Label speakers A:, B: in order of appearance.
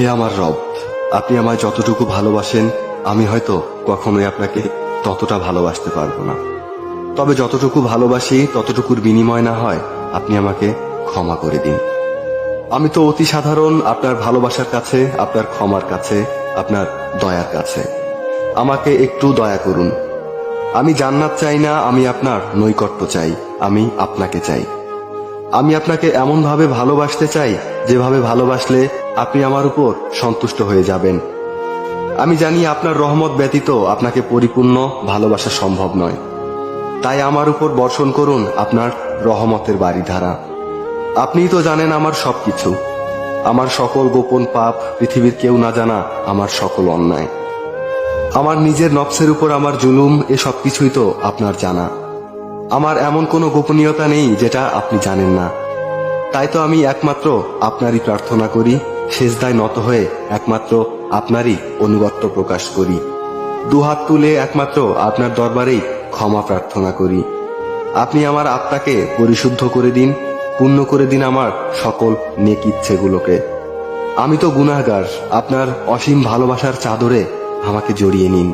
A: হে আমার রব, আপনি আমায় যতটুকু ভালোবাসেন আমি হয়তো কখনোই আপনাকে ততটা ভালোবাসতে পারবো না। তবে যতটুকু ভালোবাসি ততটুকুর বিনিময় না হয় আপনি আমাকে ক্ষমা করে দিন। আমি তো অতি সাধারণ আপনার ভালোবাসার কাছে, আপনার ক্ষমার কাছে, আপনার দয়ার কাছে। আমাকে একটু দয়া করুন। আমি জান্নাত চাই না, আমি আপনার নৈকট্য চাই, আমি আপনাকে চাই। আমি আপনাকে এমনভাবে ভালোবাসতে চাই যেভাবে ভালোবাসলে আপনি আমার উপর সন্তুষ্ট হয়ে যাবেন। আমি জানি আপনার রহমত ব্যতীত আপনাকে পরিপূর্ণ ভালোবাসা সম্ভব নয়। তাই আমার উপর বর্ষণ করুন আপনার রহমতের বারিধারা। আপনিই তো জানেন আমার সবকিছু, আমার সকল গোপন পাপ, পৃথিবীর কেউ না জানা আমার সকল অন্যায়, আমার নিজের নফসের উপর আমার জুলুম, এ সবকিছুই তো আপনার জানা। আমার এমন কোনো গোপনীয়তা নেই যেটা আপনি জানেন না। তাই তো আমি একমাত্র আপনারই প্রার্থনা করি, সেজদায় নত হয়ে একমাত্র আপনারই অনুগত্য প্রকাশ করি, দুহাত তুলে একমাত্র আপনার দরবারেই ক্ষমা প্রার্থনা করি। আপনি আমার আত্মাকে পরিশুদ্ধ করে দিন, পূর্ণ করে দিন আমার সকল নেক ইচ্ছেগুলোকে। আমি তো গুনাহগার, আপনার অসীম ভালোবাসার চাদরে আমাকে জড়িয়ে নিন।